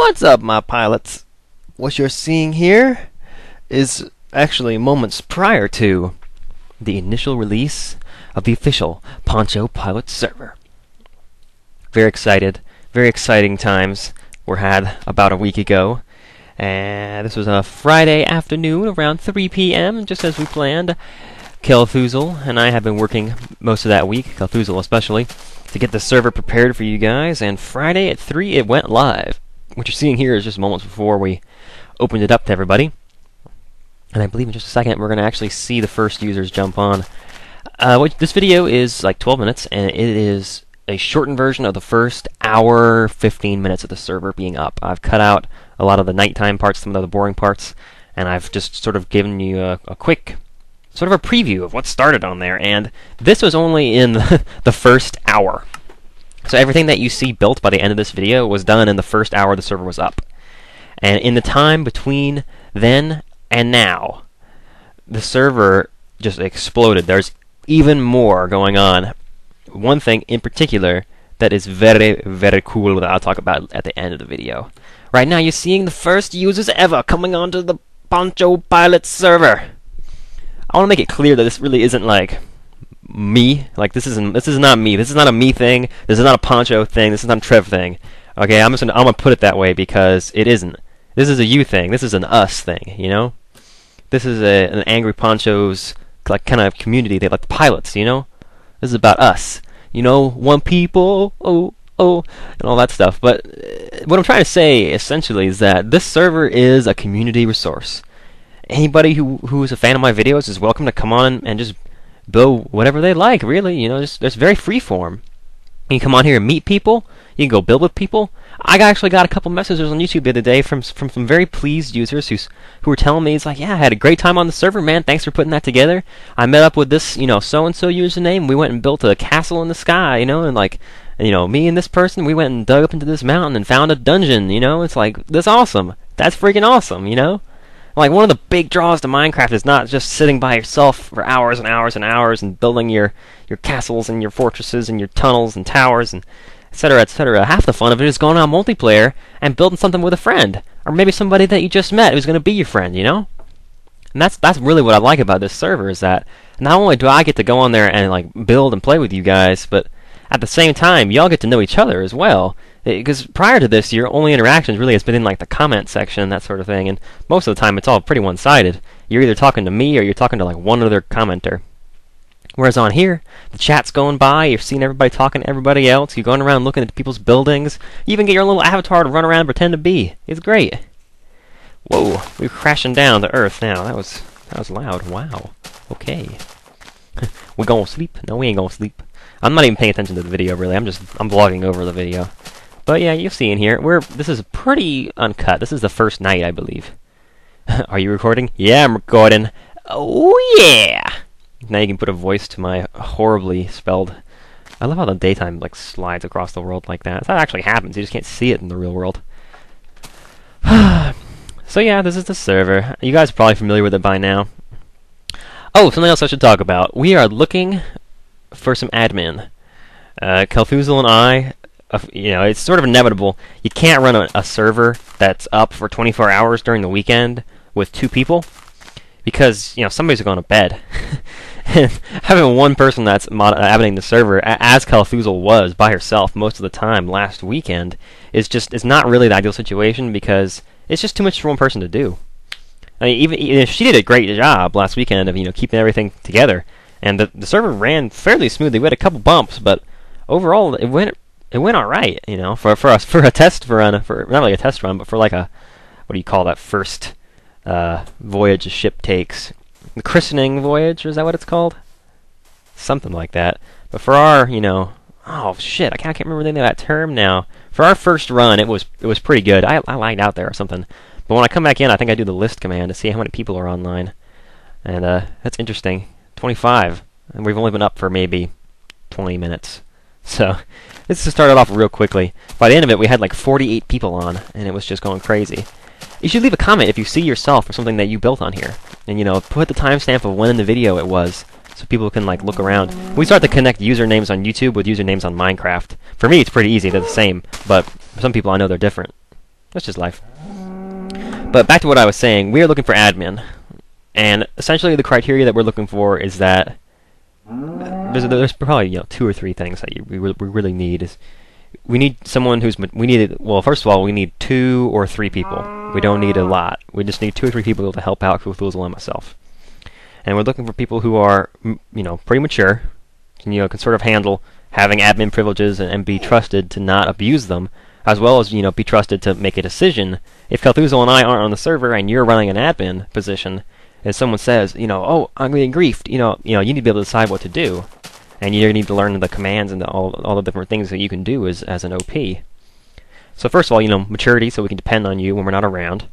What's up, my pilots? What you're seeing here is actually moments prior to the initial release of the official Poncho Pilot server. Very excited. Very exciting times were had about a week ago. And this was a Friday afternoon around 3 p.m., just as we planned. Kelthuzal and I have been working most of that week, Kelthuzal especially, to get the server prepared for you guys, and Friday at 3 it went live. What you're seeing here is just moments before we opened it up to everybody. And I believe in just a second we're going to actually see the first users jump on. This video is like 12 minutes, and it is a shortened version of the first hour, 15 minutes of the server being up. I've cut out a lot of the nighttime parts, some of the boring parts, and I've just sort of given you a quick sort of a preview of what started on there, and this was only in the first hour. So everything that you see built by the end of this video was done in the first hour the server was up. And in the time between then and now, the server just exploded. There's even more going on. One thing in particular that is very, very cool that I'll talk about at the end of the video. Right now you're seeing the first users ever coming onto the Poncho Pilot server. I want to make it clear that this really isn't like me. Like this is not me. This is not a me thing. This is not a Poncho thing. This is not a Trev thing. Okay, I'm gonna put it that way because it isn't. This is a you thing. This is an us thing. You know, this is an Angryponcho's like kind of community. They like the pilots. You know, this is about us. You know, one people. Oh, and all that stuff. But what I'm trying to say essentially is that this server is a community resource. Anybody who is a fan of my videos is welcome to come on and just build whatever they like, really. You know, it's very freeform. You can come on here and meet people. You can go build with people. I actually got a couple messages on YouTube the other day from some very pleased users who were telling me, it's like, yeah, I had a great time on the server, man. Thanks for putting that together. I met up with this, you know, so-and-so username. We went and built a castle in the sky, you know, and like, you know, me and this person, we went and dug up into this mountain and found a dungeon, you know. It's like, that's awesome. That's freaking awesome, you know. Like, one of the big draws to Minecraft is not just sitting by yourself for hours and hours and hours and building your castles and your fortresses and your tunnels and towers and etc., etc. Half the fun of it is going on multiplayer and building something with a friend, or maybe somebody that you just met who's going to be your friend, you know? And that's really what I like about this server, is that not only do I get to go on there and like build and play with you guys, but at the same time, y'all get to know each other as well. Because prior to this, your only interactions really has been in like the comment section, that sort of thing, and most of the time it's all pretty one-sided. You're either talking to me or you're talking to like one other commenter. Whereas on here, the chat's going by, you're seeing everybody talking to everybody else, you're going around looking at people's buildings, you even get your little avatar to run around and pretend to be. It's great. Whoa, we're crashing down to Earth now. That was loud. Wow. Okay. We gonna sleep? No, we ain't gonna sleep. I'm not even paying attention to the video, really. I'm vlogging over the video. But yeah, you'll see in here, this is pretty uncut. This is the first night, I believe. Are you recording? Yeah, I'm recording. Oh yeah! Now you can put a voice to my horribly spelled. I love how the daytime like slides across the world like that. That actually happens. You just can't see it in the real world. So yeah, this is the server. You guys are probably familiar with it by now. Oh, something else I should talk about. We are looking for some admin. Kelthuzal and I, you know, it's sort of inevitable. You can't run a server that's up for 24 hours during the weekend with 2 people, because, you know, somebody's going to bed. And having one person that's adminning the server, as Kelthuzal was by herself most of the time last weekend, is not really the ideal situation, because it's just too much for one person to do. I mean, even if she did a great job last weekend of, you know, keeping everything together, and the server ran fairly smoothly. We had a couple bumps, but overall it went all right, you know, for a test run, for not really a test run, but for like a, what do you call that first voyage a ship takes? The christening voyage, or is that what it's called? Something like that. But for our, you know, oh shit, I can't remember the name of that term now. For our first run, it was pretty good. I lagged out there or something. But when I come back in, I think I do the list command to see how many people are online, and that's interesting. 25, and we've only been up for maybe 20 minutes. So this just started off real quickly. By the end of it, we had like 48 people on, and it was just going crazy. You should leave a comment if you see yourself or something that you built on here, and, you know, put the timestamp of when in the video it was, so people can like look around. We start to connect usernames on YouTube with usernames on Minecraft. For me, it's pretty easy; they're the same. But for some people, I know they're different. That's just life. But back to what I was saying, we are looking for admin. And essentially the criteria that we're looking for is that there's probably 2 or 3 things that we really need. Is we need someone who's well, first of all, we need 2 or 3 people. We don't need a lot. We just need 2 or 3 people to help out Cthulhu and myself. And we're looking for people who are pretty mature, can sort of handle having admin privileges and be trusted to not abuse them, as well as be trusted to make a decision. If Cthulhu and I aren't on the server and you're running an admin position, and someone says, oh, I'm getting griefed, you need to be able to decide what to do, and you need to learn the commands and all the different things that you can do as an OP. So first of all, maturity, so we can depend on you when we're not around.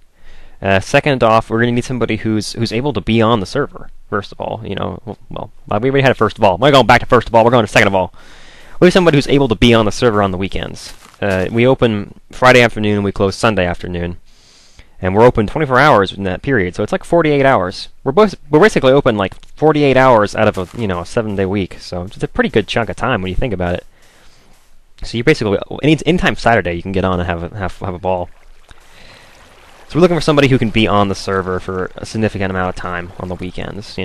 Second off, we're going to need somebody who's able to be on the server. First of all, we already had a first of all. We're going back to first of all. We're going to second of all. We have somebody who's able to be on the server on the weekends. We open Friday afternoon and we close Sunday afternoon. And we're open 24 hours in that period, so it's like 48 hours. We're basically open like 48 hours out of a 7-day week, so it's a pretty good chunk of time when you think about it. So you basically anytime Saturday you can get on and have a ball. So we're looking for somebody who can be on the server for a significant amount of time on the weekends.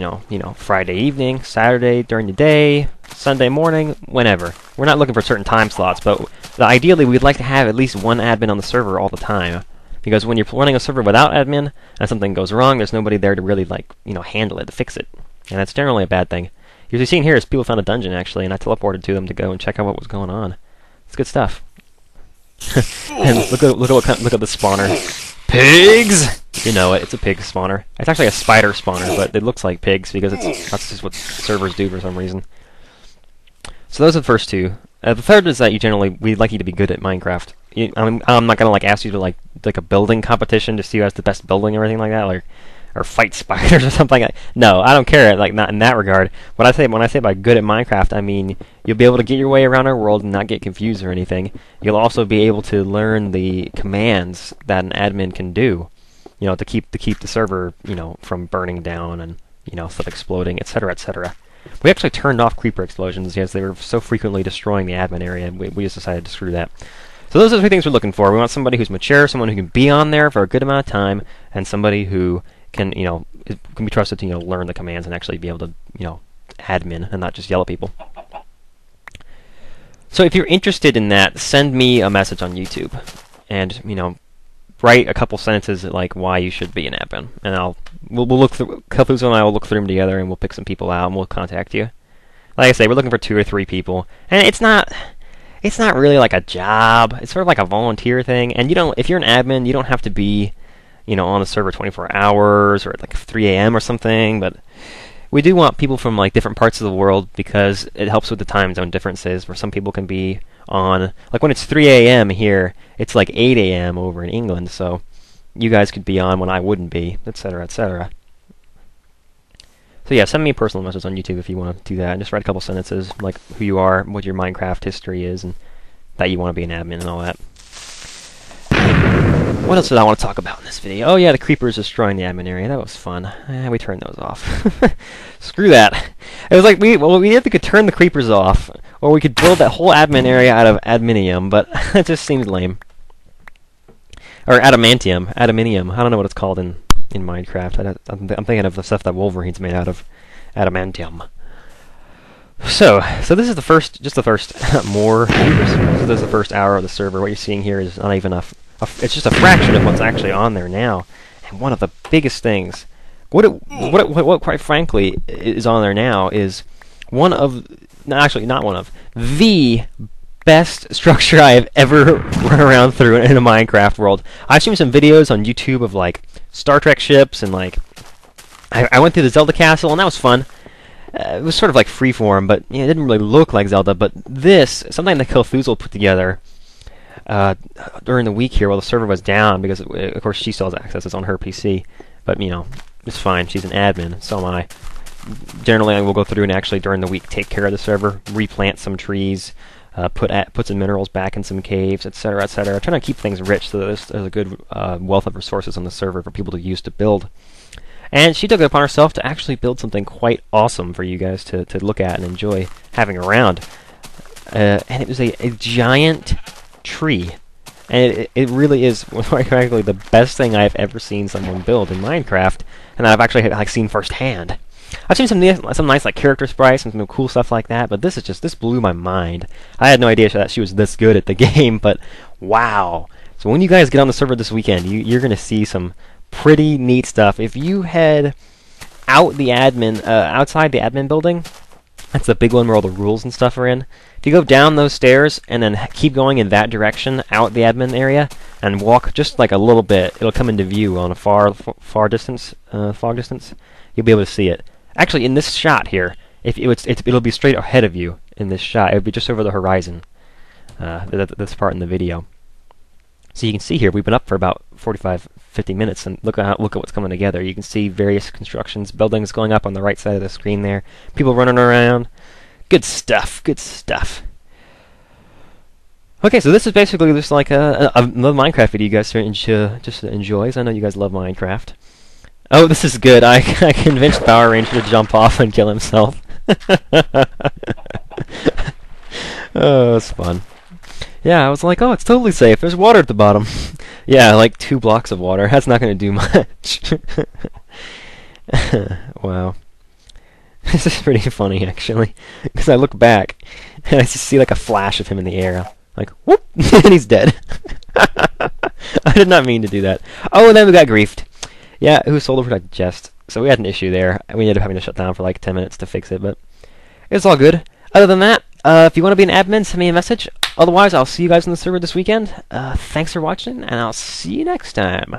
Friday evening, Saturday during the day, Sunday morning, whenever. We're not looking for certain time slots, but ideally we'd like to have at least one admin on the server all the time. Because when you're running a server without admin and something goes wrong, there's nobody there to really handle it, to fix it. And that's generally a bad thing. You're seeing here is people found a dungeon actually, and I teleported to them to go and check out what was going on. It's good stuff. And look at the spawner. Pigs! You know it, it's a pig spawner. It's actually a spider spawner, but it looks like pigs because that's just what servers do for some reason. So those are the first 2. The third is that we'd like you to be good at Minecraft. I'm not gonna ask you to like a building competition to see who has the best building or anything like that, or fight spiders or something. No, I don't care. Not in that regard. When I say by good at Minecraft, I mean you'll be able to get your way around our world and not get confused or anything. You'll also be able to learn the commands that an admin can do, to keep the server, from burning down and stuff exploding, etc., etc. We actually turned off creeper explosions because they were so frequently destroying the admin area. We just decided to screw that. So those are the 3 things we're looking for. We want somebody who's mature, someone who can be on there for a good amount of time, and somebody who can be trusted to learn the commands and actually be able to admin and not just yell at people. So if you're interested in that, send me a message on YouTube, and write a couple sentences like why you should be an admin, and we'll look through. Cthulhu and I will look through them together, and we'll pick some people out, and we'll contact you. Like I say, we're looking for 2 or 3 people, and it's not really like a job. It's sort of like a volunteer thing, and if you're an admin, you don't have to be on the server 24 hours or at like 3 a.m. or something, but we do want people from different parts of the world because it helps with the time zone differences, where some people can be on, when it's 3 a.m. here, it's like 8 a.m. over in England, so you guys could be on when I wouldn't be, etc., etc. So yeah, send me a personal message on YouTube if you want to do that, and just write a couple sentences, like who you are, what your Minecraft history is, and that you want to be an admin and all that. What else did I want to talk about in this video? Oh yeah, the creepers destroying the admin area. That was fun. We turned those off. Screw that. It was like we either could turn the creepers off, or we could build that whole admin area out of adminium, but it just seems lame. Or adamantium. Adaminium. I don't know what it's called in Minecraft. I'm thinking of the stuff that Wolverine's made out of. Adamantium. So this is the first more creepers. So this is the first hour of the server. What you're seeing here is not even it's just a fraction of what's actually on there now. And one of the biggest things, what quite frankly is on there now is the best structure I have ever run around through in a Minecraft world. I've seen some videos on YouTube of Star Trek ships, and I went through the Zelda castle, and that was fun. It was sort of like freeform, but it didn't really look like Zelda. But something that Cthulhu put together during the week here while the server was down, because of course she still has access. It's on her PC, but it's fine. She's an admin, so am I. Generally, I will go through and actually during the week take care of the server, replant some trees, put some minerals back in some caves, etc., etc. Trying to keep things rich so that there's a good wealth of resources on the server for people to use to build. And she took it upon herself to actually build something quite awesome for you guys to look at and enjoy having around. And it was a giant tree And it really is, quite frankly, the best thing I've ever seen someone build in Minecraft, and I've actually like seen firsthand. I've seen some nice like character sprites and some cool stuff like that, but this blew my mind. I had no idea that she was this good at the game, but wow. So when you guys get on the server this weekend, you're gonna see some pretty neat stuff. If you head outside the admin building, that's the big one where all the rules and stuff are in. If you go down those stairs and then keep going in that direction out the admin area and walk just like a little bit, it'll come into view on a fog distance. You'll be able to see it. Actually, in this shot here, it'll be straight ahead of you in this shot. It'll be just over the horizon. This part in the video. So you can see here, we've been up for about 45-50 minutes, and look at what's coming together. You can see various constructions, buildings going up on the right side of the screen there, people running around. Good stuff, good stuff. Okay, so this is basically just like a Minecraft video you guys just enjoys. I know you guys love Minecraft. Oh, this is good. I convinced Power Ranger to jump off and kill himself. Oh, it's fun. Yeah, I was like, oh, it's totally safe. There's water at the bottom. Yeah, like 2 blocks of water. That's not going to do much. Wow. This is pretty funny, actually. Because I look back, and I just see like a flash of him in the air. Like, whoop! And he's dead. I did not mean to do that. Oh, and then we got griefed. Yeah, it was sold over to Jest. So we had an issue there. We ended up having to shut down for like 10 minutes to fix it, but it's all good. Other than that, if you want to be an admin, send me a message. Otherwise, I'll see you guys on the server this weekend. Thanks for watching, and I'll see you next time.